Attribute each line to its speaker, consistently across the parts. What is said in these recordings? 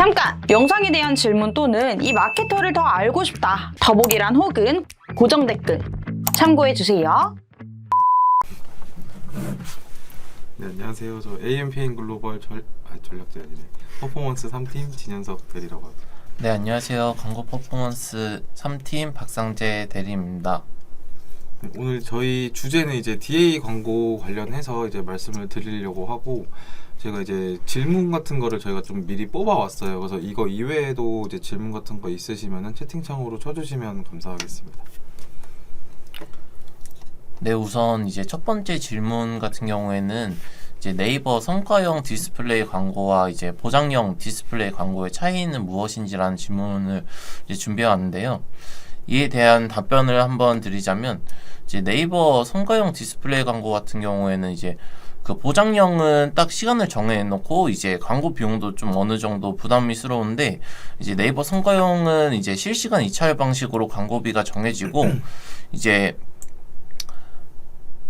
Speaker 1: 잠깐! 영상에 대한 질문 또는 이 마케터를 더 알고 싶다. 더보기란 혹은 고정 댓글 참고해주세요.
Speaker 2: 네, 안녕하세요. 저 AMPN 글로벌 전략자 아니네. 퍼포먼스 3팀 진현석 대리라고 합니다.
Speaker 3: 네, 안녕하세요. 광고 퍼포먼스 3팀 박상재 대리입니다.
Speaker 2: 네, 오늘 저희 주제는 이제 DA 광고 관련해서 이제 말씀을 드리려고 하고, 제가 이제 질문 같은 거를 저희가 좀 미리 뽑아왔어요. 그래서 이거 이외에도 이제 질문 같은 거 있으시면은 채팅창으로 쳐주시면 감사하겠습니다.
Speaker 3: 네, 우선 이제 첫 번째 질문 같은 경우에는 이제 네이버 성과형 디스플레이 광고와 이제 보장형 디스플레이 광고의 차이는 무엇인지라는 질문을 이제 준비해 왔는데요. 이에 대한 답변을 한번 드리자면, 이제 네이버 성과형 디스플레이 광고 같은 경우에는 이제 그 보장형은 딱 시간을 정해놓고 이제 광고 비용도 좀 어느 정도 부담스러운데, 이제 네이버 성과형은 이제 실시간 이차율 방식으로 광고비가 정해지고, 이제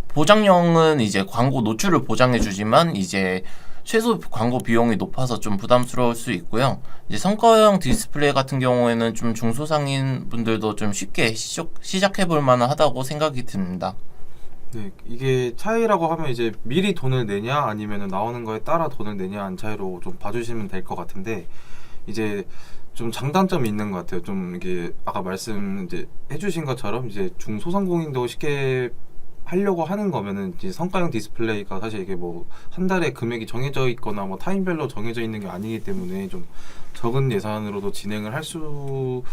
Speaker 3: 보장형은 이제 광고 노출을 보장해주지만 이제 최소 광고 비용이 높아서 좀 부담스러울 수 있고요. 이제 성과형 디스플레이 같은 경우에는 좀 중소상인 분들도 좀 쉽게 시작해볼 만하다고 생각이 듭니다.
Speaker 2: 네, 이게 차이라고 하면 이제 미리 돈을 내냐 아니면 나오는 거에 따라 돈을 내냐 한 차이로 좀 봐주시면 될 것 같은데, 이제 좀 장단점이 있는 것 같아요. 좀 이게 아까 말씀 이제 해주신 것처럼 이제 중소상공인도 쉽게 하려고 하는 거면은 이제 성과형 디스플레이가 사실 이게 뭐 한 달에 금액이 정해져 있거나 뭐 타임별로 정해져 있는 게 아니기 때문에 좀 적은 예산으로도 진행을 할 수도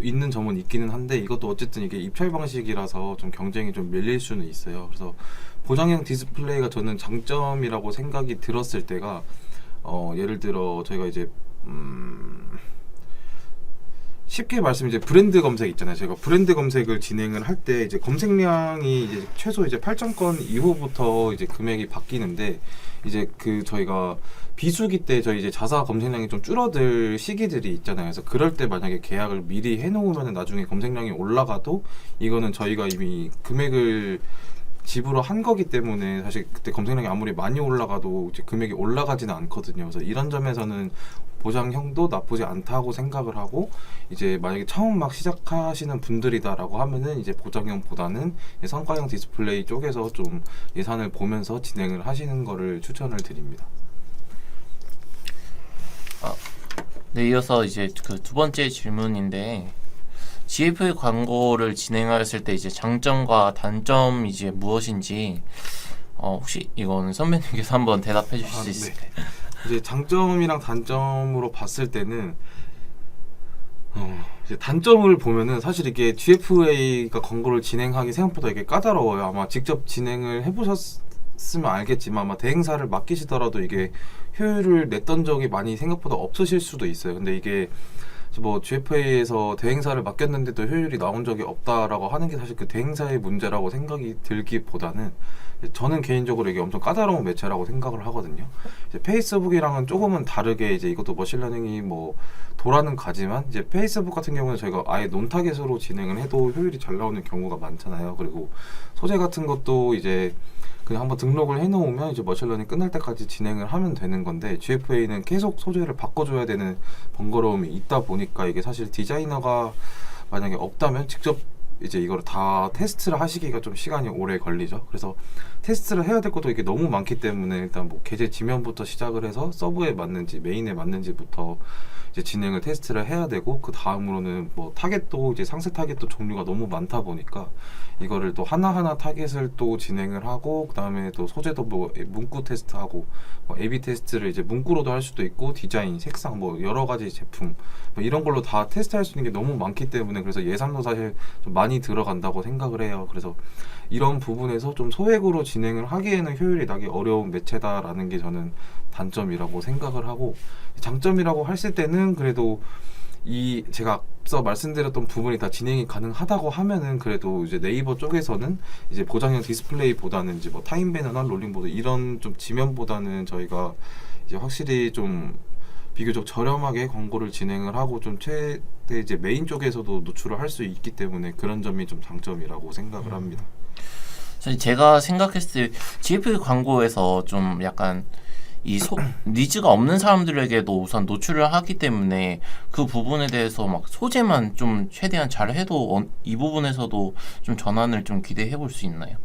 Speaker 2: 있는 점은 있기는 한데, 이것도 어쨌든 이게 입찰 방식이라서 좀 경쟁이 좀 밀릴 수는 있어요. 그래서 보장형 디스플레이가 저는 장점이라고 생각이 들었을 때가 예를 들어 저희가 이제 쉽게 말씀 이제 브랜드 검색 있잖아요. 제가 브랜드 검색을 진행을 할 때 이제 검색량이 이제 최소 이제 8,000건 이후부터 이제 금액이 바뀌는데, 이제 그 저희가 비수기 때 저희 이제 자사 검색량이 좀 줄어들 시기들이 있잖아요. 그래서 그럴 때 만약에 계약을 미리 해놓으면 나중에 검색량이 올라가도 이거는 저희가 이미 금액을 지불을 한 거기 때문에 사실 그때 검색량이 아무리 많이 올라가도 이제 금액이 올라가지는 않거든요. 그래서 이런 점에서는 보장형도 나쁘지 않다고 생각을 하고, 이제 만약에 처음 막 시작하시는 분들이다라고 하면은 이제 보장형보다는 성과형 디스플레이 쪽에서 좀 예산을 보면서 진행을 하시는 거를 추천을 드립니다.
Speaker 3: 네, 이어서 이제 그 두 번째 질문인데, GF 광고를 진행하였을 때 이제 장점과 단점 이제 무엇인지 혹시 이건 선배님께서 한번 대답해 주실 수 있을까요?
Speaker 2: 네. 이제 장점이랑 단점으로 봤을 때는 이제 단점을 보면은 사실 이게 GFA가 광고를 진행하기 생각보다 이게 까다로워요. 아마 직접 진행을 해보셨으면 알겠지만 아마 대행사를 맡기시더라도 이게 효율을 냈던 적이 많이 생각보다 없으실 수도 있어요. 근데 이게 뭐 GFA에서 대행사를 맡겼는데도 효율이 나온 적이 없다라고 하는 게 사실 그 대행사의 문제라고 생각이 들기보다는 저는 개인적으로 이게 엄청 까다로운 매체라고 생각을 하거든요. 이제 페이스북이랑은 조금은 다르게 이제 이것도 머신러닝이 뭐 도라는 가지만, 이제 페이스북 같은 경우는 저희가 아예 논타겟으로 진행을 해도 효율이 잘 나오는 경우가 많잖아요. 그리고 소재 같은 것도 이제 그냥 한번 등록을 해놓으면 이제 머신러닝 끝날 때까지 진행을 하면 되는 건데, GFA는 계속 소재를 바꿔줘야 되는 번거로움이 있다 보니까 이게 사실 디자이너가 만약에 없다면 직접 이제 이거를 다 테스트를 하시기가 좀 시간이 오래 걸리죠. 그래서 테스트를 해야 될 것도 이게 너무 많기 때문에 일단 뭐 계제 지면부터 시작을 해서 서브에 맞는지 메인에 맞는지부터 이제 진행을 테스트를 해야 되고, 그 다음으로는 뭐 타겟도 이제 상세 타겟도 종류가 너무 많다 보니까 이거를 또 하나하나 타겟을 또 진행을 하고, 그 다음에 또 소재도 뭐 문구 테스트하고 뭐 AB 테스트를 이제 문구로도 할 수도 있고, 디자인, 색상 뭐 여러 가지 제품 뭐 이런 걸로 다 테스트할 수 있는 게 너무 많기 때문에, 그래서 예산도 사실 좀 많이 들어간다고 생각을 해요. 그래서 이런 부분에서 좀 소액으로 진행을 하기에는 효율이 나기 어려운 매체다라는 게 저는 단점이라고 생각을 하고, 장점이라고 했을 때는 그래도 이 제가 앞서 말씀드렸던 부분이 다 진행이 가능하다고 하면은 그래도 이제 네이버 쪽에서는 이제 보장형 디스플레이보다는 이제 뭐 타임배너나 롤링보드 이런 좀 지면보다는 저희가 이제 확실히 좀 비교적 저렴하게 광고를 진행을 하고 좀 최대 이제 메인 쪽에서도 노출을 할 수 있기 때문에 그런 점이 좀 장점이라고 생각을 합니다.
Speaker 3: 사실 제가 생각했을 때 GF 광고에서 좀 약간 니즈가 없는 사람들에게도 우선 노출을 하기 때문에 그 부분에 대해서 막 소재만 좀 최대한 잘 해도 이 부분에서도 좀 전환을 좀 기대해 볼 수 있나요?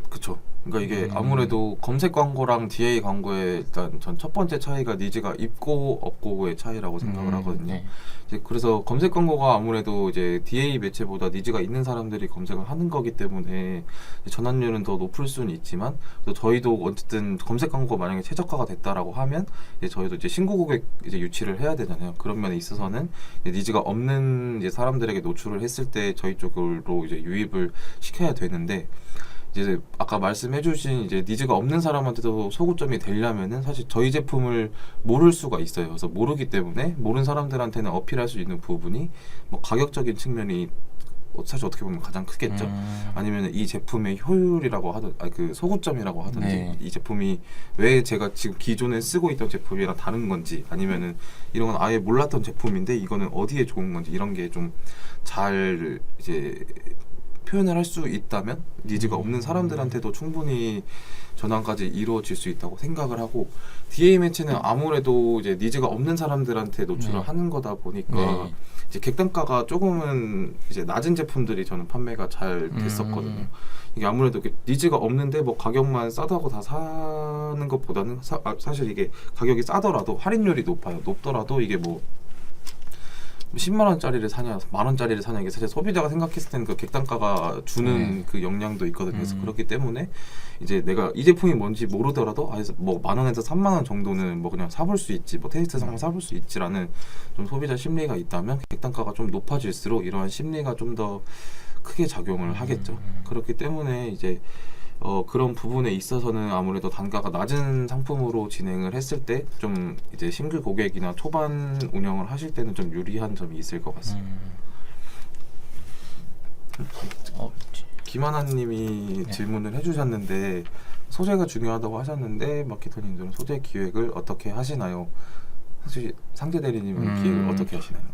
Speaker 2: 그쵸. 그러니까 이게 아무래도 검색 광고랑 DA 광고의 일단 전 첫 번째 차이가 니즈가 있고 없고의 차이라고 생각을 하거든요.
Speaker 3: 네.
Speaker 2: 이제 그래서 검색 광고가 아무래도 이제 DA 매체보다 니즈가 있는 사람들이 검색을 하는 거기 때문에 전환율은 더 높을 수는 있지만 또 저희도 어쨌든 검색 광고가 만약에 최저가가 됐다라고 하면 이제 저희도 이제 신고 고객 이제 유치를 해야 되잖아요. 그런 면에 있어서는 이제 니즈가 없는 이제 사람들에게 노출을 했을 때 저희 쪽으로 이제 유입을 시켜야 되는데 이제 아까 말씀해주신 이제 니즈가 없는 사람한테도 소구점이 되려면은 사실 저희 제품을 모를 수가 있어요. 그래서 모르기 때문에 모르는 사람들한테는 어필할 수 있는 부분이 뭐 가격적인 측면이 사실 어떻게 보면 가장 크겠죠. 아니면 이 제품의 효율이라고 하든, 그 소구점이라고 하든지,
Speaker 3: 네.
Speaker 2: 이 제품이 왜 제가 지금 기존에 쓰고 있던 제품이랑 다른 건지, 아니면은 이런 건 아예 몰랐던 제품인데 이거는 어디에 좋은 건지 이런 게 좀 잘 이제 표현을 할 수 있다면 니즈가 없는 사람들한테도 충분히 전환까지 이루어질 수 있다고 생각을 하고 DA 매체는 아무래도 이제 니즈가 없는 사람들한테 노출을 하는 거다 보니까 이제 객단가가 조금은 이제 낮은 제품들이 저는 판매가 잘 됐었거든요. 이게 아무래도 니즈가 없는데 뭐 가격만 싸다고 다 사는 것보다는 사실 이게 가격이 싸더라도 할인율이 높더라도 이게 뭐 10만 원짜리를 사냐, 만 원짜리를 사냐 이게 사실 소비자가 생각했을 때는 그 객단가가 주는 그 영향도 있거든요. 그래서 그렇기 때문에 이제 내가 이 제품이 뭔지 모르더라도 뭐 만 원에서 3만 원 정도는 뭐 그냥 사볼 수 있지, 뭐 테스트상 사볼 수 있지라는 좀 소비자 심리가 있다면 객단가가 좀 높아질수록 이러한 심리가 좀 더 크게 작용을 하겠죠. 그렇기 때문에 이제 그런 부분에 있어서는 아무래도 단가가 낮은 상품으로 진행을 했을 때 좀 이제 싱글 고객이나 초반 운영을 하실 때는 좀 유리한 점이 있을 것 같습니다. 김하나님이 질문을 해주셨는데 소재가 중요하다고 하셨는데 마케터님들은 소재 기획을 어떻게 하시나요? 사실 상재 대리님은 기획을 어떻게 하시나요?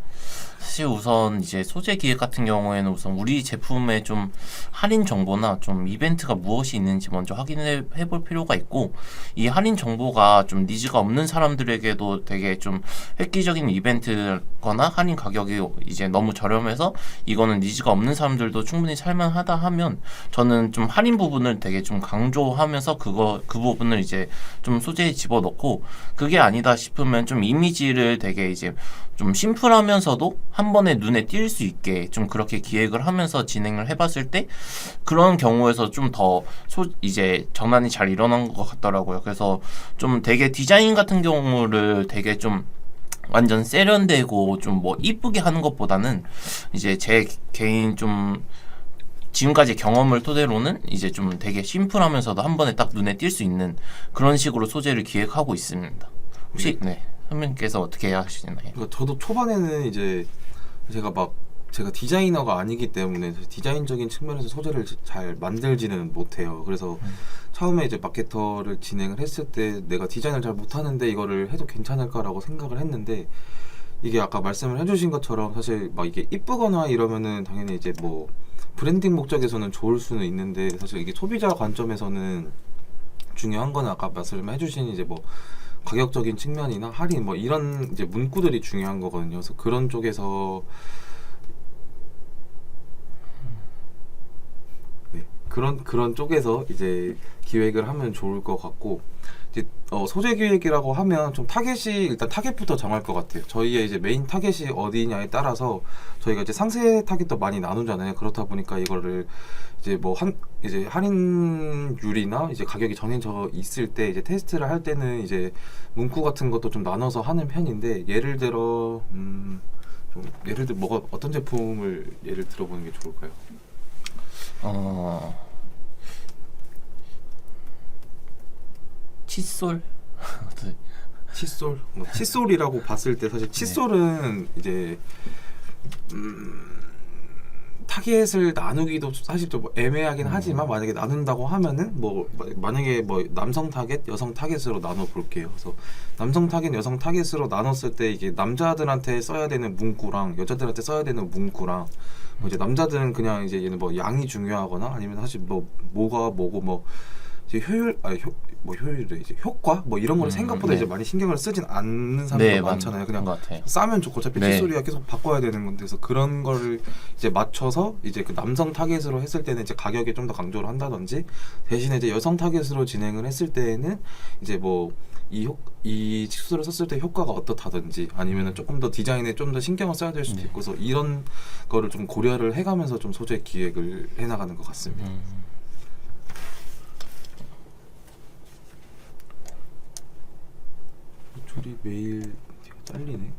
Speaker 3: 사실 우선 이제 소재 기획 같은 경우에는 우선 우리 제품의 좀 할인 정보나 좀 이벤트가 무엇이 있는지 먼저 확인해 볼 필요가 있고, 이 할인 정보가 좀 니즈가 없는 사람들에게도 되게 좀 획기적인 이벤트거나 할인 가격이 이제 너무 저렴해서 이거는 니즈가 없는 사람들도 충분히 살만하다 하면 저는 좀 할인 부분을 되게 좀 강조하면서 그 부분을 이제 좀 소재에 집어넣고, 그게 아니다 싶으면 좀 이미지를 되게 이제 좀 심플하면서도 한 번에 눈에 띌 수 있게 좀 그렇게 기획을 하면서 진행을 해봤을 때 그런 경우에서 좀 더 이제 전환이 잘 일어난 것 같더라고요. 그래서 좀 되게 디자인 같은 경우를 되게 좀 완전 세련되고 좀 뭐 이쁘게 하는 것보다는 이제 제 개인 좀 지금까지 경험을 토대로는 이제 좀 되게 심플하면서도 한 번에 딱 눈에 띌 수 있는 그런 식으로 소재를 기획하고 있습니다. 혹시 선배님께서 어떻게 하시나요?
Speaker 2: 그러니까 저도 초반에는 이제 제가 디자이너가 아니기 때문에 디자인적인 측면에서 소재를 잘 만들지는 못해요. 그래서 처음에 이제 마케터를 진행을 했을 때 내가 디자인을 잘 못하는데 이거를 해도 괜찮을까라고 생각을 했는데, 이게 아까 말씀을 해주신 것처럼 사실 막 이게 이쁘거나 이러면은 당연히 이제 뭐 브랜딩 목적에서는 좋을 수는 있는데, 사실 이게 소비자 관점에서는 중요한 거는 아까 말씀해주신 이제 뭐 가격적인 측면이나 할인 뭐 이런 이제 문구들이 중요한 거거든요. 그래서 그런 쪽에서 그런 쪽에서 이제 기획을 하면 좋을 것 같고, 이제 소재 기획이라고 하면 좀 일단 타겟부터 정할 것 같아요. 저희의 이제 메인 타겟이 어디냐에 따라서 저희가 이제 상세 타겟도 많이 나누잖아요. 그렇다 보니까 이거를 이제 뭐 이제 할인율이나 이제 가격이 정해져 있을 때 이제 테스트를 할 때는 이제 문구 같은 것도 좀 나눠서 하는 편인데, 예를 들어 어떤 제품을 예를 들어보는 게 좋을까요?
Speaker 3: 칫솔?
Speaker 2: 칫솔이라고 봤을 때 사실 칫솔은 이제 타겟을 나누기도 사실 좀 애매하긴 하지만 만약에 나눈다고 하면은 뭐 만약에 뭐 남성 타겟, 여성 타겟으로 나눠 볼게요. 그래서 남성 타겟, 여성 타겟으로 나눴을 때 이게 남자들한테 써야 되는 문구랑 여자들한테 써야 되는 문구랑 뭐 이제 남자들은 그냥 이제 얘는 뭐 양이 중요하거나 아니면 사실 뭐가 뭐고 뭐 이제 효율이 이제 효과 뭐 이런 걸 생각보다
Speaker 3: 네.
Speaker 2: 이제 많이 신경을 쓰진 않는 사람도
Speaker 3: 네,
Speaker 2: 많잖아요. 그냥
Speaker 3: 것 같아요.
Speaker 2: 싸면 좋고 어차피
Speaker 3: 네.
Speaker 2: 칫소리가 계속 바꿔야 되는 건데, 그래서 그런 거를 이제 맞춰서 이제 그 남성 타겟으로 했을 때는 이제 가격에 좀 더 강조를 한다든지, 대신에 이제 여성 타겟으로 진행을 했을 때에는 이제 뭐 이 칫솔을 썼을 때 효과가 어떻다든지, 아니면은 조금 더 디자인에 좀 더 신경을 써야 될 수도
Speaker 3: 네.
Speaker 2: 있고, 그래서 이런 거를 좀 고려를 해가면서 좀 소재 기획을 해나가는 것 같습니다. 줄이 매일 뒤가 잘리네.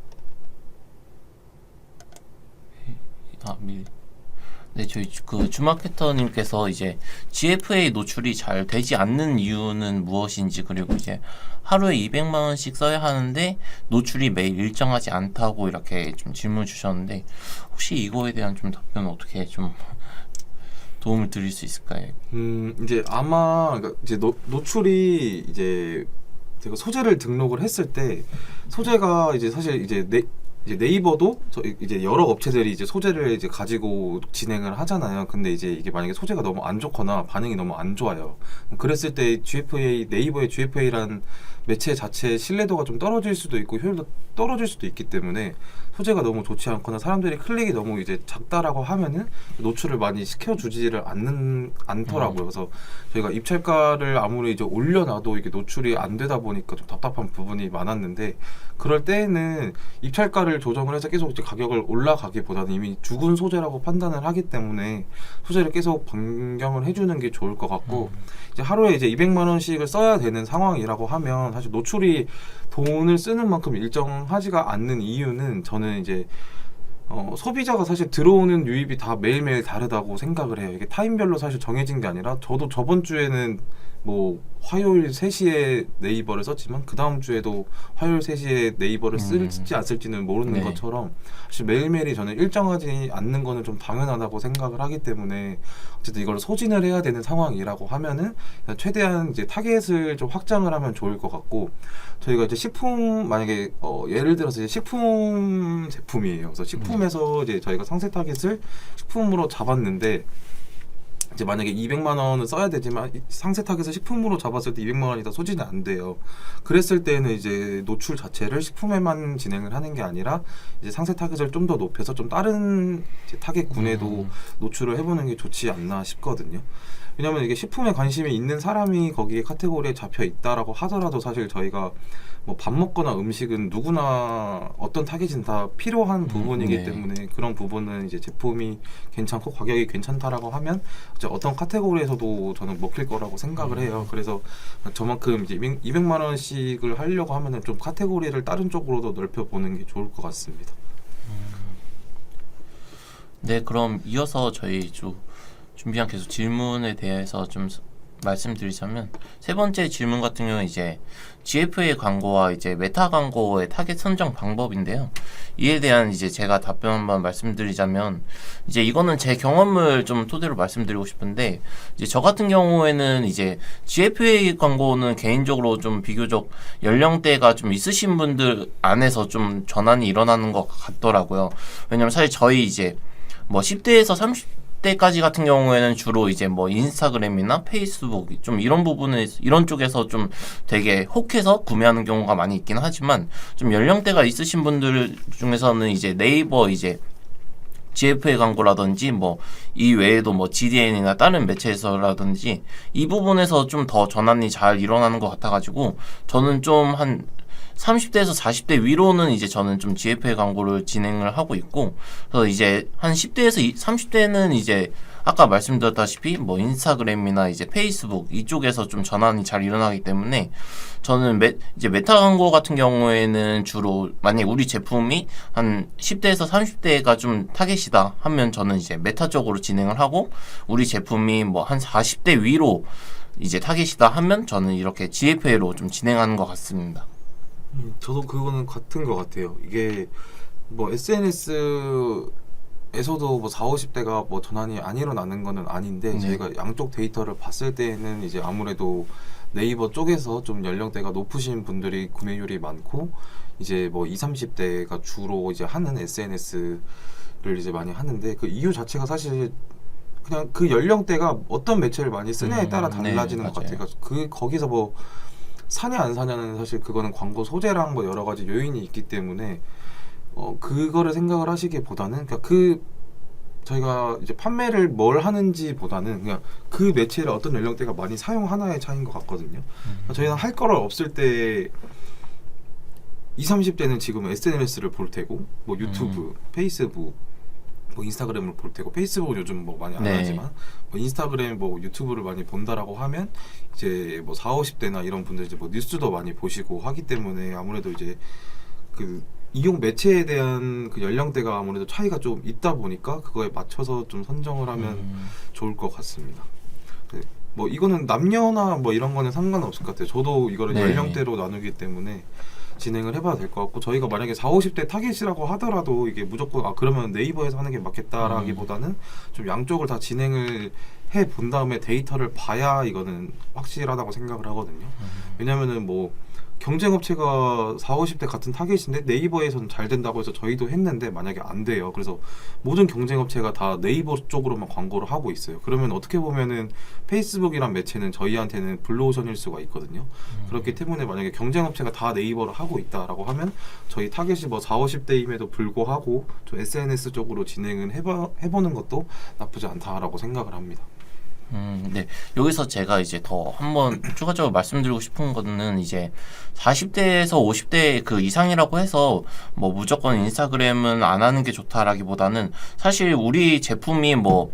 Speaker 3: 네, 저희 그 주마케터님께서 이제 GFA 노출이 잘 되지 않는 이유는 무엇인지, 그리고 이제 하루에 200만 원씩 써야 하는데 노출이 매일 일정하지 않다고 이렇게 좀 질문 주셨는데, 혹시 이거에 대한 좀 답변은 어떻게 좀 도움을 드릴 수 있을까요?
Speaker 2: 이제 아마 그러니까 이제 노출이 이제 제가 소재를 등록을 했을 때, 소재가 이제 사실 이제 네이버도 이제 여러 업체들이 이제 소재를 이제 가지고 진행을 하잖아요. 근데 이제 이게 만약에 소재가 너무 안 좋거나 반응이 너무 안 좋아요. 그랬을 때 네이버의 GFA라는 매체 자체의 신뢰도가 좀 떨어질 수도 있고 효율도 떨어질 수도 있기 때문에, 소재가 너무 좋지 않거나 사람들이 클릭이 너무 이제 작다라고 하면은 노출을 많이 시켜주지를 않더라고요. 그래서 저희가 입찰가를 아무리 이제 올려놔도 이게 노출이 안 되다 보니까 좀 답답한 부분이 많았는데, 그럴 때에는 입찰가를 조정을 해서 계속 이제 가격을 올라가기보다는 이미 죽은 소재라고 판단을 하기 때문에 소재를 계속 변경을 해주는 게 좋을 것 같고, 이제 하루에 이제 200만 원씩을 써야 되는 상황이라고 하면 사실 노출이 돈을 쓰는 만큼 일정하지가 않는 이유는, 저는 이제 소비자가 사실 들어오는 유입이 다 매일매일 다르다고 생각을 해요. 이게 타임별로 사실 정해진 게 아니라, 저도 저번 주에는 뭐 화요일 3시에 네이버를 썼지만 그 다음 주에도 화요일 3시에 네이버를 쓸지 안 쓸지는 모르는
Speaker 3: 네.
Speaker 2: 것처럼, 사실 매일매일이 저는 일정하지 않는 거는 좀 당연하다고 생각을 하기 때문에, 어쨌든 이걸 소진을 해야 되는 상황이라고 하면은 최대한 이제 타겟을 좀 확장을 하면 좋을 것 같고, 저희가 이제 식품, 만약에 예를 들어서 이제 식품 제품이에요. 그래서 식품에서 이제 저희가 상세 타겟을 식품으로 잡았는데, 이제 만약에 200만 원을 써야 되지만 상세 타겟을 식품으로 잡았을 때 200만 원이 다 소진이 안 돼요. 그랬을 때는 이제 노출 자체를 식품에만 진행을 하는 게 아니라 이제 상세 타겟을 좀 더 높여서 좀 다른 이제 타겟군에도 노출을 해보는 게 좋지 않나 싶거든요. 왜냐면 이게 식품에 관심이 있는 사람이 거기에 카테고리에 잡혀 있다라고 하더라도, 사실 저희가 뭐 밥 먹거나 음식은 누구나 어떤 타겟은 다 필요한 부분이기
Speaker 3: 네.
Speaker 2: 때문에, 그런 부분은 이제 제품이 괜찮고 가격이 괜찮다라고 하면 이제 어떤 카테고리에서도 저는 먹힐 거라고 생각을 해요. 그래서 저만큼 이제 200만 원씩을 하려고 하면은 좀 카테고리를 다른 쪽으로도 넓혀 보는 게 좋을 것 같습니다.
Speaker 3: 네, 그럼 이어서 저희 준비한 계속 질문에 대해서 좀 말씀드리자면, 세 번째 질문 같은 경우는 이제 GFA 광고와 이제 메타 광고의 타겟 선정 방법인데요. 이에 대한 이제 제가 답변 한번 말씀드리자면, 이제 이거는 제 경험을 좀 토대로 말씀드리고 싶은데, 이제 저 같은 경우에는 이제 GFA 광고는 개인적으로 좀 비교적 연령대가 좀 있으신 분들 안에서 좀 전환이 일어나는 것 같더라고요. 왜냐면 사실 저희 이제 뭐 10대에서 30대까지 같은 경우에는 주로 이제 뭐 인스타그램이나 페이스북 좀 이런 부분에, 이런 쪽에서 좀 되게 혹해서 구매하는 경우가 많이 있긴 하지만, 좀 연령대가 있으신 분들 중에서는 이제 네이버 이제 GFA 광고라든지 뭐 이 외에도 뭐 GDN이나 다른 매체에서라든지 이 부분에서 좀 더 전환이 잘 일어나는 것 같아가지고, 저는 좀 한 30대에서 40대 위로는 이제 저는 좀 GFA 광고를 진행을 하고 있고, 그래서 이제 한 10대에서 30대는 이제 아까 말씀드렸다시피 뭐 인스타그램이나 이제 페이스북 이쪽에서 좀 전환이 잘 일어나기 때문에, 저는 이제 메타 광고 같은 경우에는 주로 만약에 우리 제품이 한 10대에서 30대가 좀 타겟이다 하면 저는 이제 메타 쪽으로 진행을 하고, 우리 제품이 뭐 한 40대 위로 이제 타겟이다 하면 저는 이렇게 GFA로 좀 진행하는 것 같습니다.
Speaker 2: 저도 그거는 같은 것 같아요. 이게 뭐 SNS에서도 뭐 40, 50대가 뭐 전환이 안 일어나는 거는 아닌데,
Speaker 3: 네.
Speaker 2: 저희가 양쪽 데이터를 봤을 때는 이제 아무래도 네이버 쪽에서 좀 연령대가 높으신 분들이 구매율이 많고, 이제 뭐 20, 30대가 주로 이제 하는 SNS를 이제 많이 하는데, 그 이유 자체가 사실 그냥 그 연령대가 어떤 매체를 많이 쓰냐에 따라 달라지는
Speaker 3: 네,
Speaker 2: 것 같아요. 그러니까 거기서 뭐 사냐 안 사냐는 사실 그거는 광고 소재랑 뭐 여러 가지 요인이 있기 때문에 그거를 생각을 하시기보다는 그러니까 저희가 이제 판매를 뭘 하는지보다는 그냥 그 매체를 어떤 연령대가 많이 사용하나의 차이인 것 같거든요. 저희는 할 거를 없을 때 20, 30대는 지금 SNS를 볼 테고 뭐 유튜브, 페이스북, 뭐 인스타그램을 볼 테고 페이스북은 요즘 뭐 많이 안
Speaker 3: 네.
Speaker 2: 하지만 뭐 인스타그램 뭐 유튜브를 많이 본다라고 하면 이제 뭐 40, 50대나 이런 분들 이제 뭐 뉴스도 많이 보시고 하기 때문에 아무래도 이제 그 이용 매체에 대한 그 연령대가 아무래도 차이가 좀 있다 보니까 그거에 맞춰서 좀 선정을 하면 좋을 것 같습니다. 네. 뭐 이거는 남녀나 뭐 이런 거는 상관없을 것 같아요. 저도 이거를
Speaker 3: 네.
Speaker 2: 연령대로 나누기 때문에 진행을 해봐야 될 것 같고 저희가 만약에 40, 50대 타겟이라고 하더라도 이게 무조건 그러면 네이버에서 하는 게 맞겠다라기보다는 좀 양쪽을 다 진행을 해 본 다음에 데이터를 봐야 이거는 확실하다고 생각을 하거든요. 왜냐면은 뭐 경쟁업체가 40, 50대 같은 타겟인데 네이버에서는 잘 된다고 해서 저희도 했는데 만약에 안 돼요. 그래서 모든 경쟁업체가 다 네이버 쪽으로만 광고를 하고 있어요. 그러면 어떻게 보면은 페이스북이란 매체는 저희한테는 블루오션일 수가 있거든요. 그렇기 때문에 만약에 경쟁업체가 다 네이버를 하고 있다라고 하면 저희 타겟이 뭐 40, 50대임에도 불구하고 좀 SNS 쪽으로 진행을 해보는 것도 나쁘지 않다라고 생각을 합니다.
Speaker 3: 네. 여기서 제가 이제 더 한번 추가적으로 말씀드리고 싶은 거는 이제 40대에서 50대 그 이상이라고 해서 뭐 무조건 인스타그램은 안 하는 게 좋다라기보다는 사실 우리 제품이 뭐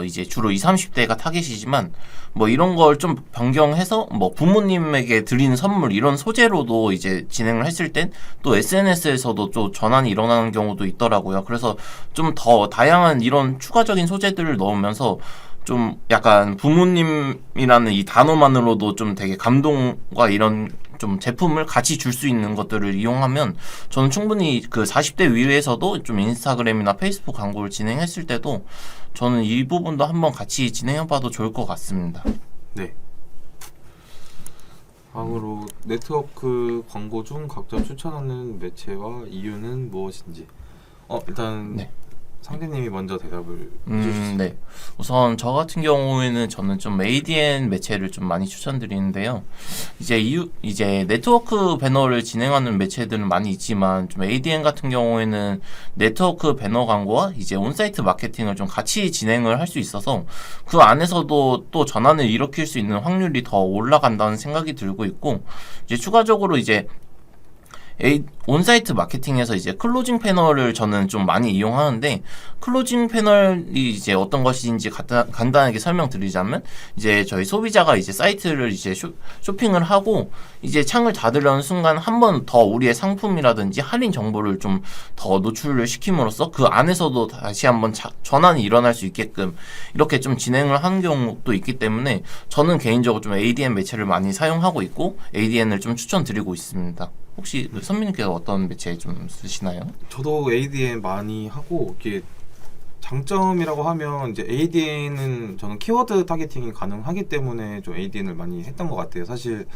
Speaker 3: 이제 주로 20, 30대가 타겟이지만 뭐 이런 걸 좀 변경해서 뭐 부모님에게 드리는 선물 이런 소재로도 이제 진행을 했을 땐 또 SNS에서도 또 전환이 일어나는 경우도 있더라고요. 그래서 좀 더 다양한 이런 추가적인 소재들을 넣으면서 좀 약간 부모님이라는 이 단어만으로도 좀 되게 감동과 이런 좀 제품을 같이 줄 수 있는 것들을 이용하면 저는 충분히 그 40대 위에서도 좀 인스타그램이나 페이스북 광고를 진행했을 때도 저는 이 부분도 한번 같이 진행해봐도 좋을 것 같습니다.
Speaker 2: 네. 다음으로 네트워크 광고 중 각자 추천하는 매체와 이유는 무엇인지. 일단
Speaker 3: 네.
Speaker 2: 상대님이 먼저 대답을 해주시죠.
Speaker 3: 네. 우선 저 같은 경우에는 저는 좀 ADN 매체를 좀 많이 추천드리는데요. 이제 네트워크 배너를 진행하는 매체들은 많이 있지만 좀 ADN 같은 경우에는 네트워크 배너 광고와 이제 온사이트 마케팅을 좀 같이 진행을 할 수 있어서 그 안에서도 또 전환을 일으킬 수 있는 확률이 더 올라간다는 생각이 들고 있고 이제 추가적으로 이제 온사이트 마케팅에서 이제 클로징 패널을 저는 좀 많이 이용하는데 클로징 패널이 이제 어떤 것인지 간단하게 설명드리자면 이제 저희 소비자가 이제 사이트를 이제 쇼핑을 하고 이제 창을 닫으려는 순간 한 번 더 우리의 상품이라든지 할인 정보를 좀 더 노출을 시킴으로써 그 안에서도 다시 한번 전환이 일어날 수 있게끔 이렇게 좀 진행을 하는 경우도 있기 때문에 저는 개인적으로 좀 ADN 매체를 많이 사용하고 있고 ADN을 좀 추천드리고 있습니다. 혹시 선민님께서 어떤 매체 좀 쓰시나요?
Speaker 2: 저도 ADN 많이 하고 이게 장점이라고 하면 이제 ADN은 저는 키워드 타겟팅이 가능하기 때문에 좀 ADN을 많이 했던 것 같아요. 사실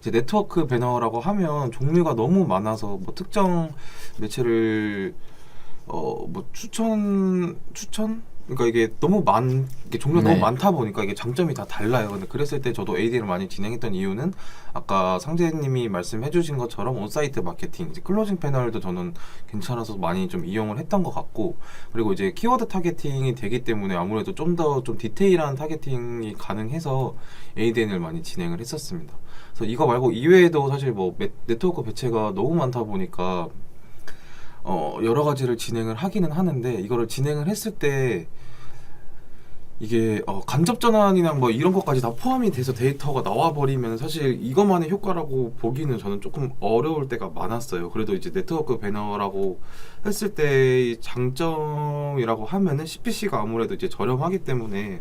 Speaker 2: 이제 네트워크 배너라고 하면 종류가 너무 많아서 뭐 특정 매체를 뭐 추천 그러니까 이게 종류가
Speaker 3: 네.
Speaker 2: 너무 많다 보니까 이게 장점이 다 달라요. 근데 그랬을 때 저도 AD를 많이 진행했던 이유는 아까 상재님이 말씀해주신 것처럼 온사이트 마케팅, 이제 클로징 패널도 저는 괜찮아서 많이 좀 이용을 했던 것 같고, 그리고 이제 키워드 타겟팅이 되기 때문에 아무래도 좀 더 좀 디테일한 타겟팅이 가능해서 ADN을 많이 진행을 했었습니다. 그래서 이거 말고 이외에도 사실 뭐 네트워크 배치가 너무 많다 보니까 여러 가지를 진행을 하기는 하는데 이거를 진행을 했을 때 이게 간접 전환이나 뭐 이런 것까지 다 포함이 돼서 데이터가 나와 버리면 사실 이것만의 효과라고 보기는 저는 조금 어려울 때가 많았어요. 그래도 이제 네트워크 배너라고 했을 때 장점이라고 하면은 CPC가 아무래도 이제 저렴하기 때문에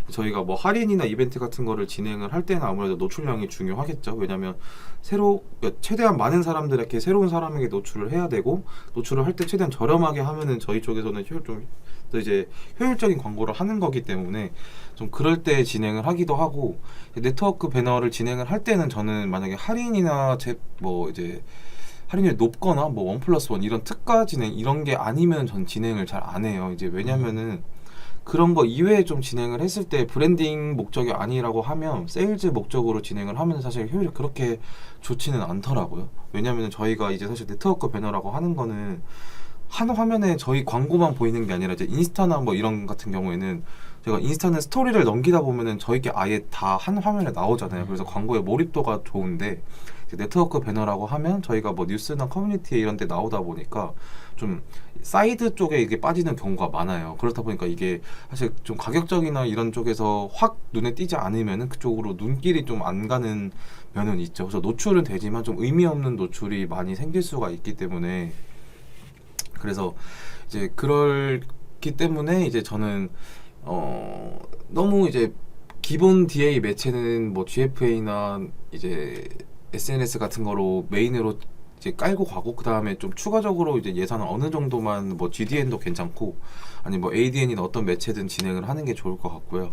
Speaker 2: 저희가 뭐 할인이나 이벤트 같은 거를 진행을 할 때는 아무래도 노출량이 중요하겠죠. 왜냐면 최대한 많은 사람들에게 새로운 사람에게 노출을 해야 되고 노출을 할 때 최대한 저렴하게 하면은 저희 쪽에서는 이제 효율적인 광고를 하는 거기 때문에 좀 그럴 때 진행을 하기도 하고, 네트워크 배너를 진행을 할 때는 저는 만약에 할인이나 이제 할인율이 높거나 뭐 1+1 이런 특가 진행 이런 게 아니면 전 진행을 잘 안 해요. 이제 왜냐면은 그런 거 이외에 좀 진행을 했을 때 브랜딩 목적이 아니라고 하면 세일즈 목적으로 진행을 하면 사실 효율이 그렇게 좋지는 않더라고요. 왜냐하면 저희가 이제 사실 네트워크 배너라고 하는 거는 한 화면에 저희 광고만 보이는 게 아니라 이제 인스타나 뭐 이런 같은 경우에는 제가 인스타는 스토리를 넘기다 보면은 저희게 아예 다 한 화면에 나오잖아요. 그래서 광고의 몰입도가 좋은데 이제 네트워크 배너라고 하면 저희가 뭐 뉴스나 커뮤니티 이런 데 나오다 보니까 좀 사이드 쪽에 이게 빠지는 경우가 많아요. 그렇다 보니까 이게 사실 좀 가격적이나 이런 쪽에서 확 눈에 띄지 않으면은 그쪽으로 눈길이 좀 안 가는 면은 있죠. 그래서 노출은 되지만 좀 의미 없는 노출이 많이 생길 수가 있기 때문에 그래서 이제 그렇기 때문에 이제 저는 너무 이제 기본 DA 매체는 뭐 GFA나 이제 SNS 같은 거로 메인으로 이제 깔고 가고 그 다음에 좀 추가적으로 이제 예산을 어느 정도만 뭐 GDN도 괜찮고 아니 뭐 ADN이나 어떤 매체든 진행을 하는 게 좋을 것 같고요.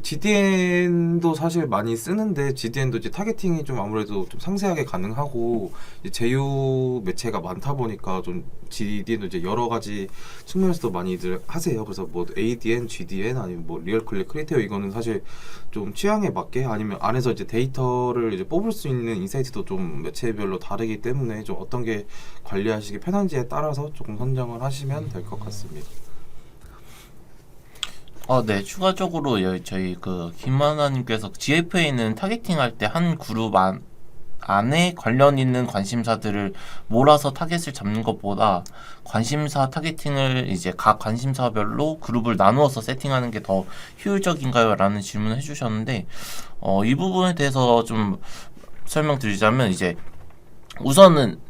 Speaker 2: GDN도 사실 많이 쓰는데 GDN도 이제 타겟팅이 좀 아무래도 좀 상세하게 가능하고 이제 제휴 매체가 많다 보니까 좀 GDN도 이제 여러 가지 측면에서도 많이들 하세요. 그래서 뭐 ADN, GDN 아니면 뭐 리얼클릭, 크리테오 이거는 사실 좀 취향에 맞게 아니면 안에서 이제 데이터를 이제 뽑을 수 있는 인사이트도 좀 매체별로 다르기 때문에 좀 어떤 게 관리하시기 편한지에 따라서 조금 선정을 하시면 될 것 같습니다.
Speaker 3: 네. 추가적으로 저희 그 김만화님께서 GFA는 타겟팅할 때 한 그룹 안에 관련 있는 관심사들을 몰아서 타겟을 잡는 것보다 관심사 타겟팅을 이제 각 관심사별로 그룹을 나누어서 세팅하는 게 더 효율적인가요? 라는 질문을 해주셨는데 이 부분에 대해서 좀 설명드리자면 이제 우선은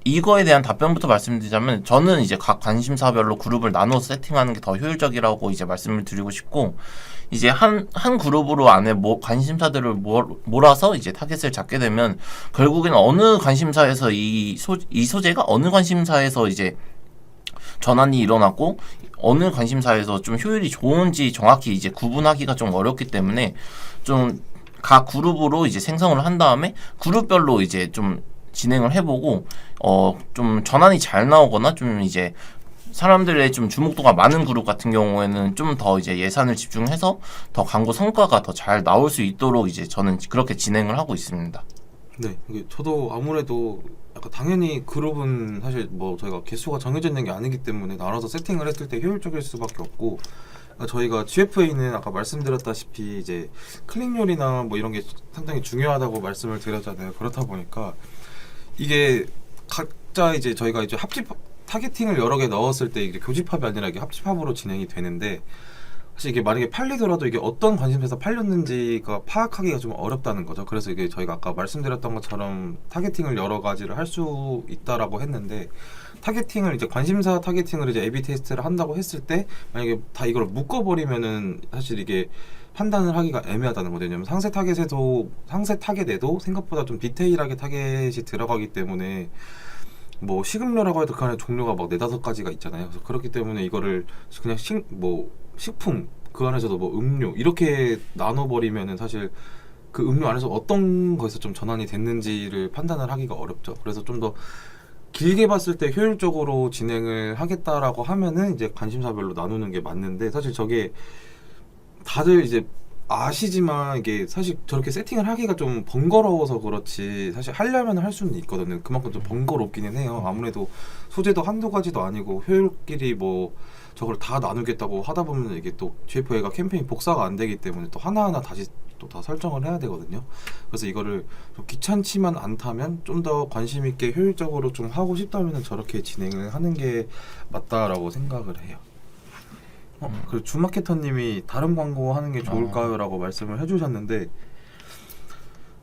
Speaker 3: 이거에 대한 답변부터 말씀드리자면 저는 이제 각 관심사별로 그룹을 나눠서 세팅하는 게 더 효율적이라고 이제 말씀을 드리고 싶고 이제 한 그룹으로 안에 관심사들을 몰아서 이제 타겟을 잡게 되면 결국에는 어느 관심사에서 이 소재가 어느 관심사에서 이제 전환이 일어났고 어느 관심사에서 좀 효율이 좋은지 정확히 이제 구분하기가 좀 어렵기 때문에 좀 각 그룹으로 이제 생성을 한 다음에 그룹별로 이제 좀 진행을 해보고 좀 전환이 잘 나오거나 좀 이제 사람들의 좀 주목도가 많은 그룹 같은 경우에는 좀 더 이제 예산을 집중해서 더 광고 성과가 더 잘 나올 수 있도록 이제 저는 그렇게 진행을 하고 있습니다.
Speaker 2: 네, 저도 아무래도 약간 당연히 그룹은 사실 뭐 저희가 개수가 정해져 있는 게 아니기 때문에 나눠서 세팅을 했을 때 효율적일 수밖에 없고 저희가 GFA는 아까 말씀드렸다시피 이제 클릭률이나 뭐 이런 게 상당히 중요하다고 말씀을 드렸잖아요. 그렇다 보니까 이게 각자 이제 저희가 이제 합집 타겟팅을 여러 개 넣었을 때 이게 교집합이 아니라 이게 합집합으로 진행이 되는데 사실 이게 만약에 팔리더라도 이게 어떤 관심사에서 팔렸는지가 파악하기가 좀 어렵다는 거죠. 그래서 이게 저희가 아까 말씀드렸던 것처럼 타겟팅을 여러 가지를 할 수 있다라고 했는데 타겟팅을 이제 관심사 타겟팅을 이제 A/B 테스트를 한다고 했을 때 만약에 다 이걸 묶어버리면은 사실 이게 판단을 하기가 애매하다는 거죠. 왜냐면 상세 타겟에도 생각보다 좀 디테일하게 타겟이 들어가기 때문에 뭐 식음료라고 해도 그 안에 종류가 막 4-5가지가 있잖아요. 그래서 그렇기 때문에 이거를 그냥 식품 그 안에서도 뭐 음료 이렇게 나눠버리면은 사실 그 음료 안에서 어떤 거에서 좀 전환이 됐는지를 판단을 하기가 어렵죠. 그래서 좀 더 길게 봤을 때 효율적으로 진행을 하겠다라고 하면은 이제 관심사별로 나누는 게 맞는데 사실 저게 다들 이제 아시지만 이게 사실 저렇게 세팅을 하기가 좀 번거로워서 그렇지 사실 하려면 할 수는 있거든요. 그만큼 좀 번거롭기는 해요. 아무래도 소재도 한두 가지도 아니고 효율끼리 뭐 저걸 다 나누겠다고 하다 보면 이게 또 GFA가 캠페인 복사가 안 되기 때문에 또 하나하나 다시 또 다 설정을 해야 되거든요. 그래서 이거를 좀 귀찮지만 않다면 좀 더 관심 있게 효율적으로 좀 하고 싶다면 저렇게 진행을 하는 게 맞다라고 생각을 해요. 그리고 주마케터님이 다른 광고 하는 게 좋을까요? 라고 말씀을 해주셨는데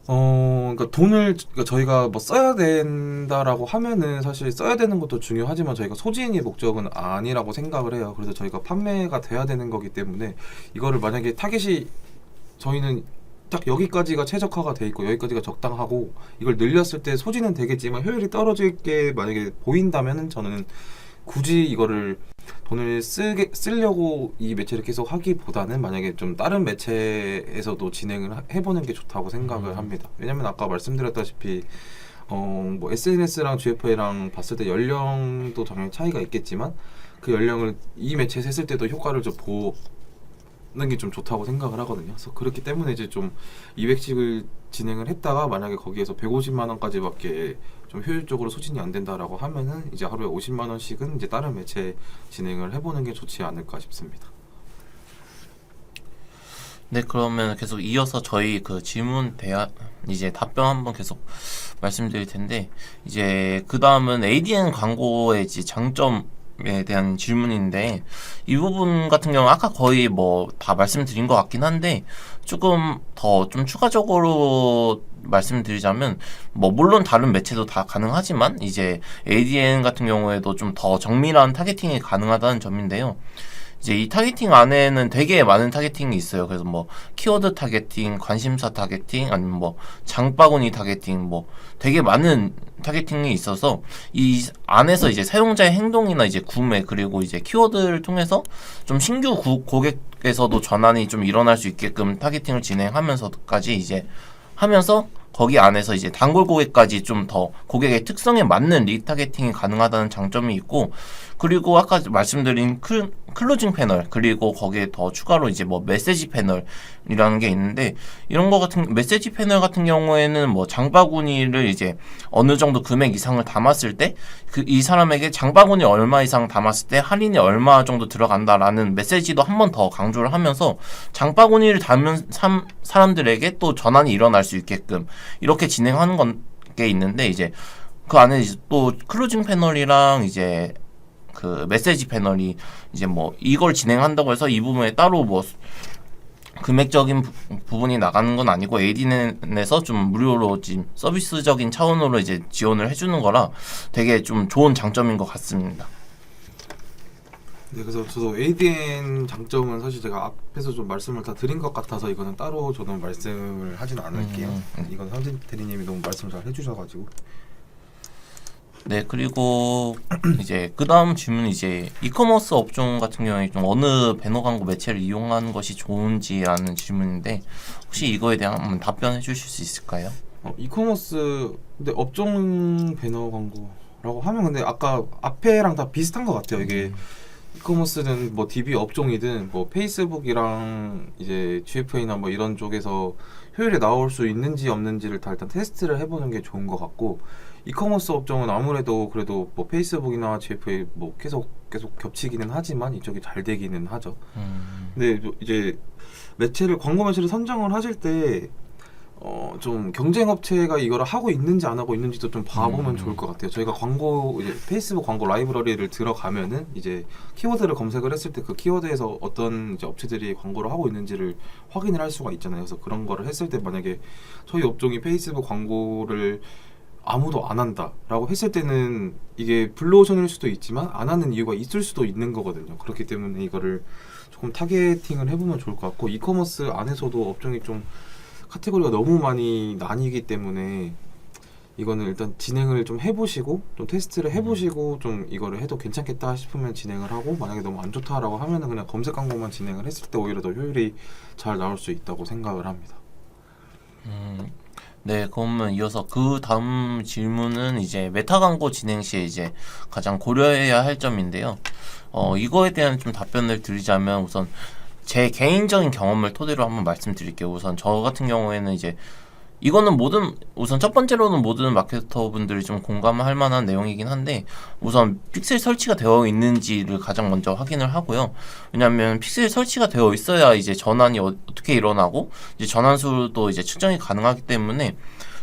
Speaker 2: 그러니까 그러니까 저희가 뭐 써야 된다라고 하면은 사실 써야 되는 것도 중요하지만 저희가 소진이 목적은 아니라고 생각을 해요. 그래서 저희가 판매가 돼야 되는 거기 때문에 이거를 만약에 타겟이 저희는 딱 여기까지가 최적화가 돼 있고 여기까지가 적당하고 이걸 늘렸을 때 소진은 되겠지만 효율이 떨어질 게 만약에 보인다면은 저는 굳이 이거를 돈을 쓰려고 이 매체를 계속 하기보다는 만약에 좀 다른 매체에서도 진행을 해보는 게 좋다고 생각을 합니다. 왜냐면 아까 말씀드렸다시피 뭐 SNS랑 GFA랑 봤을 때 연령도 당연히 차이가 있겠지만 그 연령을 이 매체에서 했을 때도 효과를 좀 게 좀 좋다고 생각을 하거든요. 그래서 그렇기 때문에 이제 좀 200씩을 진행을 했다가 만약에 거기에서 150만 원까지밖에 좀 효율적으로 소진이 안 된다라고 하면은 이제 하루에 50만 원씩은 이제 다른 매체 진행을 해보는 게 좋지 않을까 싶습니다.
Speaker 3: 네, 그러면 계속 이어서 저희 그 질문 이제 답변 한번 계속 말씀드릴 텐데, 이제 그 다음은 ADN 광고의 이제 장점에 대한 질문인데, 이 부분 같은 경우 아까 거의 뭐 다 말씀드린 것 같긴 한데, 조금 더 좀 추가적으로 말씀드리자면, 뭐 물론 다른 매체도 다 가능하지만 이제 ADN 같은 경우에도 좀 더 정밀한 타겟팅이 가능하다는 점인데요. 이제 이 타겟팅 안에는 되게 많은 타겟팅이 있어요. 그래서 뭐 키워드 타겟팅, 관심사 타겟팅, 아니면 뭐 장바구니 타겟팅, 뭐 되게 많은 타겟팅이 있어서 이 안에서 이제 사용자의 행동이나 이제 구매, 그리고 이제 키워드를 통해서 좀 신규 고객에서도 전환이 좀 일어날 수 있게끔 타겟팅을 진행하면서까지 이제 하면서 거기 안에서 이제 단골 고객까지 좀 더 고객의 특성에 맞는 리타겟팅이 가능하다는 장점이 있고, 그리고 아까 말씀드린 클로징 패널, 그리고 거기에 더 추가로 이제 뭐 메시지 패널이라는 게 있는데, 이런 거 같은 메시지 패널 같은 경우에는 뭐 장바구니를 이제 어느 정도 금액 이상을 담았을 때 이 사람에게 장바구니 얼마 이상 담았을 때 할인이 얼마 정도 들어간다라는 메시지도 한 번 더 강조를 하면서 장바구니를 담은 사람들에게 또 전환이 일어날 수 있게끔 이렇게 진행하는 게 있는데, 이제 그 안에 이제 또 클로징 패널이랑 이제 그 메시지 패널이 이제 뭐 이걸 진행한다고 해서 이 부분에 따로 뭐 금액적인 부분이 나가는 건 아니고 ADN에서 좀 무료로 지금 서비스적인 차원으로 이제 지원을 해주는 거라 되게 좀 좋은 장점인 것 같습니다.
Speaker 2: 네, 그래서 저도 ADN 장점은 사실 제가 앞에서 좀 말씀을 다 드린 것 같아서 이거는 따로 저는 말씀을 하지는 않을게요. 이건 현진 대리님이 너무 말씀을 잘 해주셔가지고.
Speaker 3: 네, 그리고 이제 그 다음 질문이 이제 이커머스 업종 같은 경우에 좀 어느 배너 광고 매체를 이용하는 것이 좋은지라는 질문인데, 혹시 이거에 대한 한번 답변해 주실 수 있을까요?
Speaker 2: 이커머스 근데 업종 배너 광고라고 하면 근데 아까 앞에랑 다 비슷한 것 같아요. 이게 이커머스는 뭐 DB 업종이든 뭐 페이스북이랑 이제 GFA나 뭐 이런 쪽에서 효율이 나올 수 있는지 없는지를 다 일단 테스트를 해보는 게 좋은 것 같고, 이커머스 업종은 아무래도 그래도 뭐 페이스북이나 GFA 뭐 계속 겹치기는 하지만 이쪽이 잘 되기는 하죠. 근데 이제 광고 매체를 선정을 하실 때 좀 경쟁 업체가 이거를 하고 있는지 안 하고 있는지도 좀 봐보면 좋을 것 같아요. 저희가 이제 페이스북 광고 라이브러리를 들어가면은 이제 키워드를 검색을 했을 때 그 키워드에서 어떤 이제 업체들이 광고를 하고 있는지를 확인을 할 수가 있잖아요. 그래서 그런 거를 했을 때 만약에 저희 업종이 페이스북 광고를 아무도 안 한다라고 했을 때는 이게 블루오션일 수도 있지만 안 하는 이유가 있을 수도 있는 거거든요. 그렇기 때문에 이거를 조금 타겟팅을 해보면 좋을 것 같고, 이커머스 안에서도 업종이 좀 카테고리가 너무 많이 나뉘기 때문에 이거는 일단 진행을 좀 해보시고 좀 테스트를 해보시고 좀 이거를 해도 괜찮겠다 싶으면 진행을 하고, 만약에 너무 안 좋다라고 하면은 그냥 검색 광고만 진행을 했을 때 오히려 더 효율이 잘 나올 수 있다고 생각을 합니다.
Speaker 3: 네, 그러면 이어서 그 다음 질문은 이제 메타 광고 진행 시에 이제 가장 고려해야 할 점인데요. 이거에 대한 좀 답변을 드리자면, 우선 제 개인적인 경험을 토대로 한번 말씀드릴게요. 우선 저 같은 경우에는 이제 이거는 우선 첫 번째로는 모든 마케터 분들이 좀 공감할 만한 내용이긴 한데, 우선 픽셀 설치가 되어 있는지를 가장 먼저 확인을 하고요. 왜냐하면 픽셀 설치가 되어 있어야 이제 전환이 어떻게 일어나고 이제 전환수도 이제 측정이 가능하기 때문에,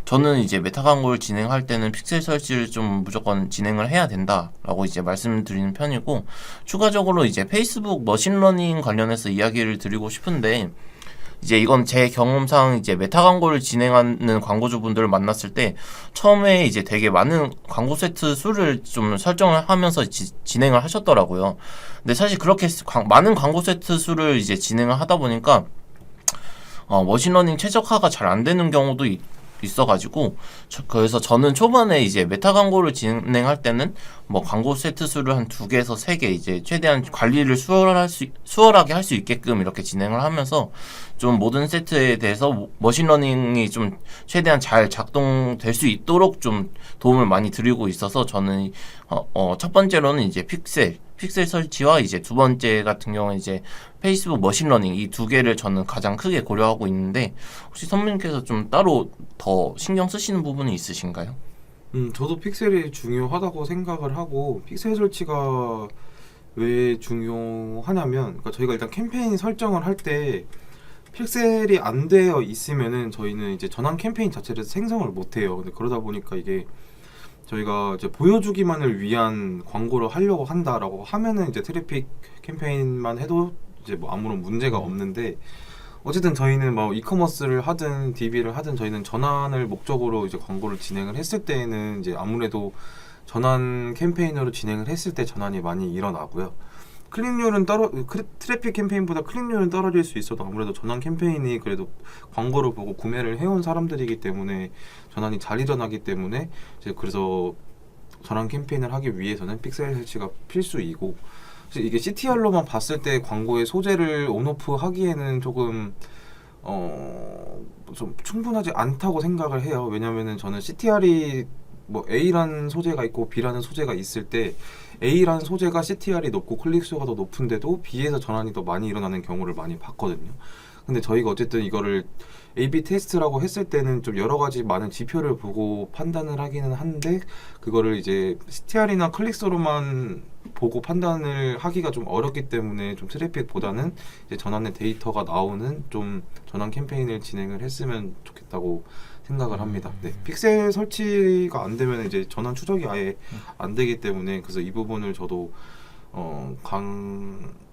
Speaker 3: 저는 이제 메타 광고를 진행할 때는 픽셀 설치를 좀 무조건 진행을 해야 된다라고 이제 말씀드리는 편이고, 추가적으로 이제 페이스북 머신러닝 관련해서 이야기를 드리고 싶은데, 이제 이건 제 경험상 이제 메타 광고를 진행하는 광고주분들을 만났을 때 처음에 이제 되게 많은 광고 세트 수를 좀 설정을 하면서 진행을 하셨더라고요. 근데 사실 그렇게 많은 광고 세트 수를 이제 진행을 하다 보니까 머신러닝 최적화가 잘 안 되는 경우도 있어가지고, 그래서 저는 초반에 이제 메타 광고를 진행할 때는 뭐 광고 세트 수를 한 2개에서 3개 이제 최대한 관리를 수월하게 할 수 있게끔 이렇게 진행을 하면서 좀 모든 세트에 대해서 머신러닝이 좀 최대한 잘 작동될 수 있도록 좀 도움을 많이 드리고 있어서, 저는 첫 번째로는 이제 픽셀, 픽셀 설치와 이제 두 번째 같은 경우는 이제 페이스북 머신러닝 이 두 개를 저는 가장 크게 고려하고 있는데 혹시 선배님께서 좀 따로 더 신경 쓰시는 부분이 있으신가요?
Speaker 2: 저도 픽셀이 중요하다고 생각을 하고 픽셀 설치가 왜 중요하냐면 그러니까 저희가 일단 캠페인 설정을 할 때 픽셀이 안 되어 있으면은 저희는 이제 전환 캠페인 자체를 생성을 못 해요. 근데 그러다 보니까 이게 저희가 이제 보여주기만을 위한 광고를 하려고 한다라고 하면은 이제 트래픽 캠페인만 해도 이제 뭐 아무런 문제가 없는데 어쨌든 저희는 뭐 이커머스를 하든 DB를 하든 저희는 전환을 목적으로 이제 광고를 진행을 했을 때에는 이제 아무래도 전환 캠페인으로 진행을 했을 때 전환이 많이 일어나고요. 클릭률은 트래픽 캠페인보다 클릭률은 떨어질 수 있어도 아무래도 전환 캠페인이 그래도 광고를 보고 구매를 해온 사람들이기 때문에 전환이 잘 일어나기 때문에 이제 그래서 전환 캠페인을 하기 위해서는 픽셀 설치가 필수이고 사실 이게 CTR로만 봤을 때 광고의 소재를 온오프 하기에는 조금 좀 충분하지 않다고 생각을 해요. 왜냐면은 저는 CTR이 뭐 A라는 소재가 있고 B라는 소재가 있을 때 A라는 소재가 CTR이 높고 클릭수가 더 높은데도 B에서 전환이 더 많이 일어나는 경우를 많이 봤거든요. 근데 저희가 어쨌든 이거를 A/B 테스트라고 했을 때는 좀 여러 가지 많은 지표를 보고 판단을 하기는 한데 그거를 이제 CTR이나 클릭수로만 보고 판단을 하기가 좀 어렵기 때문에 좀 트래픽보다는 이제 전환의 데이터가 나오는 좀 전환 캠페인을 진행을 했으면 좋겠다고 생각을 합니다. 네, 픽셀 설치가 안 되면 이제 전환 추적이 아예 안 되기 때문에 그래서 이 부분을 저도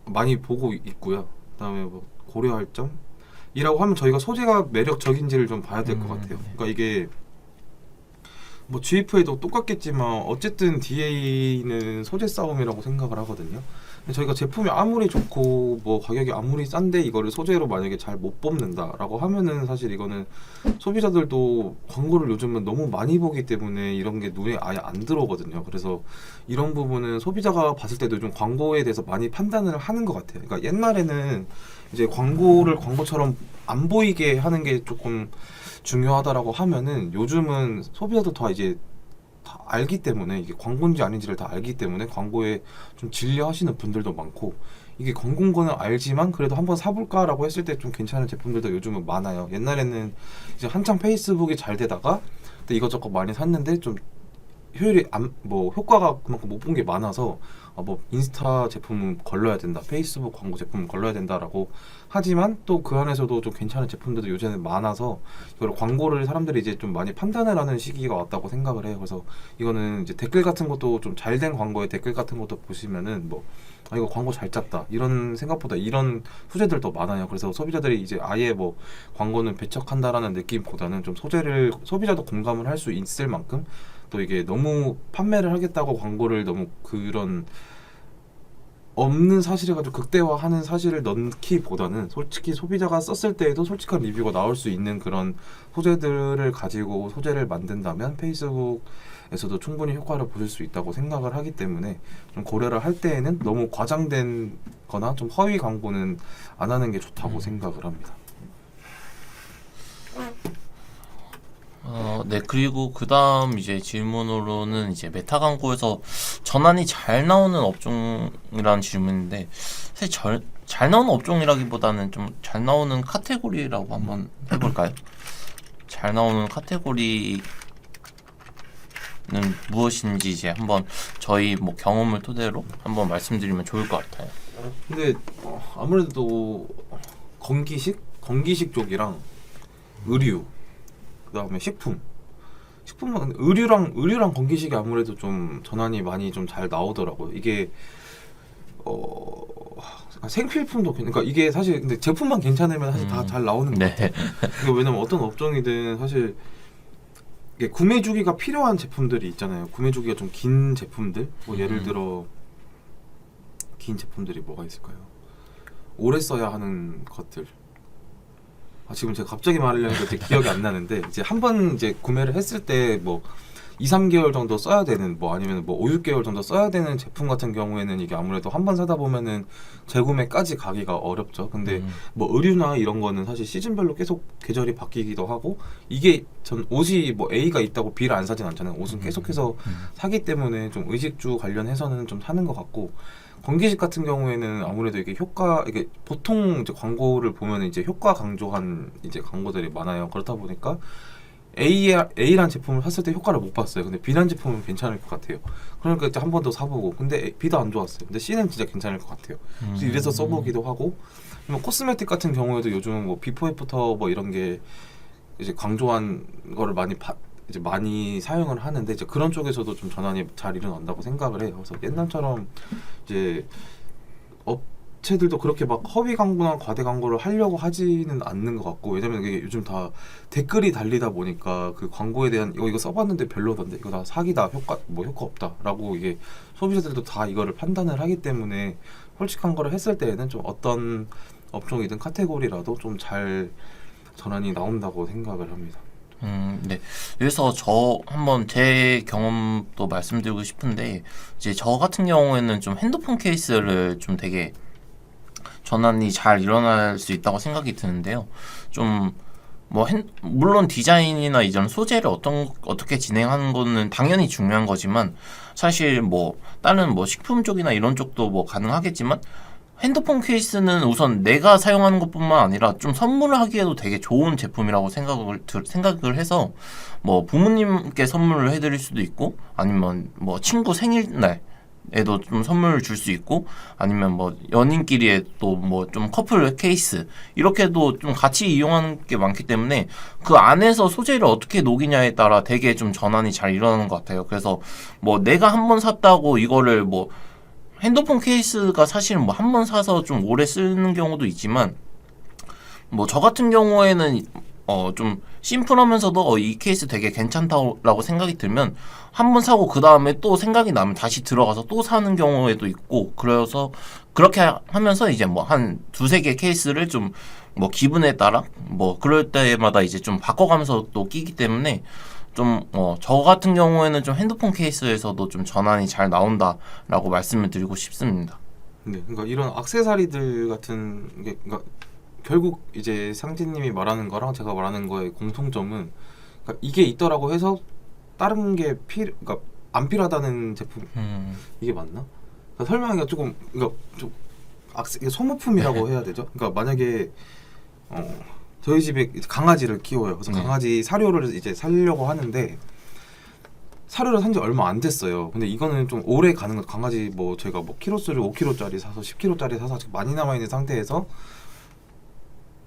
Speaker 2: 많이 보고 있고요. 그다음에 뭐 고려할 점이라고 하면 저희가 소재가 매력적인지를 좀 봐야 될 것 같아요. 그러니까 이게 뭐 GF에도 똑같겠지만 어쨌든 DA는 소재 싸움이라고 생각을 하거든요. 근데 저희가 제품이 아무리 좋고 뭐 가격이 아무리 싼데 이거를 소재로 만약에 잘 못 뽑는다라고 하면은 사실 이거는 소비자들도 광고를 요즘은 너무 많이 보기 때문에 이런 게 눈에 아예 안 들어오거든요. 그래서 이런 부분은 소비자가 봤을 때도 좀 광고에 대해서 많이 판단을 하는 것 같아요. 그러니까 옛날에는 이제 광고를 광고처럼 안 보이게 하는 게 조금 중요하다라고 하면은 요즘은 소비자도 다 이제 다 알기 때문에 이게 광고인지 아닌지를 다 알기 때문에 광고에 좀 질려하시는 분들도 많고 이게 광고인 거는 알지만 그래도 한번 사볼까라고 했을 때 좀 괜찮은 제품들도 요즘은 많아요. 옛날에는 이제 한창 페이스북이 잘 되다가 이것저것 많이 샀는데 좀 효율이 뭐 효과가 그만큼 못 본 게 많아서 뭐 인스타 제품은 걸러야 된다, 페이스북 광고 제품은 걸러야 된다라고 하지만 또 그 안에서도 좀 괜찮은 제품들도 요새는 많아서 이걸 광고를 사람들이 이제 좀 많이 판단을 하는 시기가 왔다고 생각을 해요. 그래서 이거는 이제 댓글 같은 것도 좀 잘 된 광고의 댓글 같은 것도 보시면은 뭐 이거 광고 잘 짰다 이런 생각보다 이런 소재들도 많아요. 그래서 소비자들이 이제 아예 뭐 광고는 배척한다라는 느낌보다는 좀 소재를 소비자도 공감을 할 수 있을 만큼 또 이게 너무 판매를 하겠다고 광고를 너무 그런 없는 사실을 가지고 극대화하는 사실을 넣기보다는 솔직히 소비자가 썼을 때에도 솔직한 리뷰가 나올 수 있는 그런 소재들을 가지고 소재를 만든다면 페이스북에서도 충분히 효과를 보실 수 있다고 생각을 하기 때문에 좀 고려를 할 때에는 너무 과장된 거나 좀 허위 광고는 안 하는 게 좋다고 생각을 합니다.
Speaker 3: 네, 그리고 그 다음 이제 질문으로는 이제 메타 광고에서 전환이 잘 나오는 업종이라는 질문인데, 사실 잘 나오는 업종이라기보다는 좀 잘 나오는 카테고리라고 한번 해볼까요? 잘 나오는 카테고리는 무엇인지 이제 한번 저희 뭐 경험을 토대로 한번 말씀드리면 좋을 것 같아요.
Speaker 2: 근데 아무래도 건기식 쪽이랑 의류 그다음에 식품은 의류랑 건기식이 아무래도 좀 전환이 많이 좀 잘 나오더라고요. 이게 생필품도 그러니까 이게 사실 근데 제품만 괜찮으면 사실 다 잘 나오는 것 같아요. 왜냐면 어떤 업종이든 사실 이게 구매 주기가 필요한 제품들이 있잖아요. 구매 주기가 좀 긴 제품들 뭐 예를 들어 긴 제품들이 뭐가 있을까요? 오래 써야 하는 것들. 지금 제가 갑자기 말하려니까 기억이 안 나는데 이제 한 번 이제 구매를 했을 때 뭐 2-3개월 정도 써야 되는 뭐 아니면 뭐 5-6개월 정도 써야 되는 제품 같은 경우에는 이게 아무래도 한 번 사다 보면은 재구매까지 가기가 어렵죠. 근데 뭐 의류나 이런 거는 사실 시즌별로 계속 계절이 바뀌기도 하고 이게 전 옷이 뭐 A가 있다고 B를 안 사진 않잖아요. 옷은 계속해서 사기 때문에 좀 의식주 관련해서는 좀 사는 것 같고 건기식 같은 경우에는 아무래도 이게 이게 보통 이제 광고를 보면 이제 효과 강조한 이제 광고들이 많아요. 그렇다 보니까 A란 제품을 샀을 때 효과를 못 봤어요. 근데 B란 제품은 괜찮을 것 같아요. 그러니까 이제 한 번 더 사보고, 근데 B도 안 좋았어요. 근데 C는 진짜 괜찮을 것 같아요. 그래서 이래서 써보기도 하고, 뭐 코스메틱 같은 경우에도 요즘 뭐 비포 애프터 뭐 이런 게 이제 강조한 거를 이제 많이 사용을 하는데, 이제 그런 쪽에서도 좀 전환이 잘 일어난다고 생각을 해요. 그래서 옛날처럼 이제 업체들도 그렇게 막 허위 광고나 과대 광고를 하려고 하지는 않는 것 같고, 왜냐면 이게 요즘 다 댓글이 달리다 보니까 그 광고에 대한 이거 써봤는데 별로던데, 이거 다 사기다, 효과 없다라고 이게 소비자들도 다 이거를 판단을 하기 때문에 솔직한 거를 했을 때에는 좀 어떤 업종이든 카테고리라도 좀 잘 전환이 나온다고 생각을 합니다.
Speaker 3: 네. 그래서 저 한번 제 경험도 말씀드리고 싶은데, 이제 저 같은 경우에는 좀 핸드폰 케이스를 좀 되게 전환이 잘 일어날 수 있다고 생각이 드는데요. 좀 뭐 물론 디자인이나 이런 소재를 어떻게 진행하는 거는 당연히 중요한 거지만, 사실 뭐 다른 뭐 식품 쪽이나 이런 쪽도 뭐 가능하겠지만, 핸드폰 케이스는 우선 내가 사용하는 것뿐만 아니라 좀 선물을 하기에도 되게 좋은 제품이라고 생각을 해서, 뭐 부모님께 선물을 해드릴 수도 있고, 아니면 뭐 친구 생일날에도 좀 선물을 줄 수 있고, 아니면 뭐 연인끼리에 또 뭐 좀 커플 케이스 이렇게도 좀 같이 이용하는 게 많기 때문에, 그 안에서 소재를 어떻게 녹이냐에 따라 되게 좀 전환이 잘 일어나는 것 같아요. 그래서 뭐 내가 한 번 샀다고 이거를 뭐 핸드폰 케이스가 사실 뭐 한 번 사서 좀 오래 쓰는 경우도 있지만, 뭐 저 같은 경우에는 좀 심플하면서도 이 케이스 되게 괜찮다라고 생각이 들면 한 번 사고 그 다음에 또 생각이 나면 다시 들어가서 또 사는 경우에도 있고, 그래서 그렇게 하면서 이제 뭐 한 두세 개 케이스를 좀 뭐 기분에 따라 뭐 그럴 때마다 이제 좀 바꿔가면서 또 끼기 때문에, 좀 저 같은 경우에는 좀 핸드폰 케이스에서도 좀 전환이 잘 나온다라고 말씀을 드리고 싶습니다.
Speaker 2: 네, 그러니까 이런 액세서리들 같은 게, 그러니까 결국 이제 상진님이 말하는 거랑 제가 말하는 거의 공통점은, 그러니까 이게 있더라고 해서 다른 게 그러니까 안 필요하다는 제품, 이게 맞나? 그러니까 설명하기가 조금, 그러니까 좀 이게 소모품이라고 해야 되죠? 그러니까 만약에 저희 집에 강아지를 키워요. 그래서 강아지 사료를 이제 사려고 하는데, 사료를 산 지 얼마 안 됐어요. 근데 이거는 좀 오래 가는 거, 강아지 뭐 저희가 뭐 키로수를 5kg짜리 사서 10kg짜리 사서 아직 많이 남아 있는 상태에서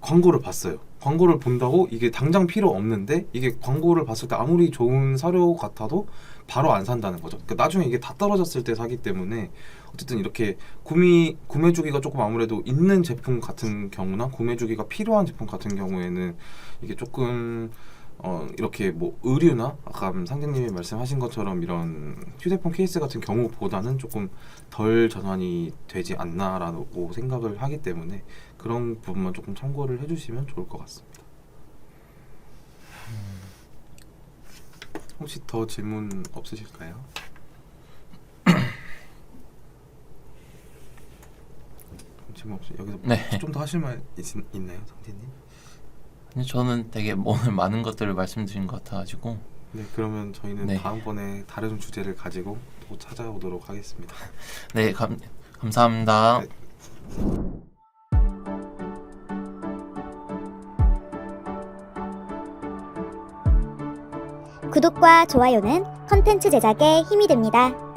Speaker 2: 광고를 봤어요. 광고를 본다고 이게 당장 필요 없는데, 이게 광고를 봤을 때 아무리 좋은 사료 같아도 바로 안 산다는 거죠. 그러니까 나중에 이게 다 떨어졌을 때 사기 때문에, 어쨌든 이렇게 구매 주기가 조금 아무래도 있는 제품 같은 경우나 구매 주기가 필요한 제품 같은 경우에는 이게 조금 이렇게 뭐 의류나 아까 상진님이 말씀하신 것처럼 이런 휴대폰 케이스 같은 경우보다는 조금 덜 전환이 되지 않나라고 생각을 하기 때문에, 그런 부분만 조금 참고를 해주시면 좋을 것 같습니다. 혹시 더 질문 없으실까요? 질문 없이 여기서
Speaker 3: 네.
Speaker 2: 좀 더 하실 말 있나요, 상진님?
Speaker 3: 근데 저는 되게 오늘 많은 것들을 말씀드린 것 같아가지고,
Speaker 2: 네, 그러면 저희는
Speaker 3: 네.
Speaker 2: 다음번에 다른 주제를 가지고 또 찾아오도록 하겠습니다.
Speaker 3: 네, 감사합니다.
Speaker 2: 네.
Speaker 4: 구독과 좋아요는 컨텐츠 제작에 힘이 됩니다.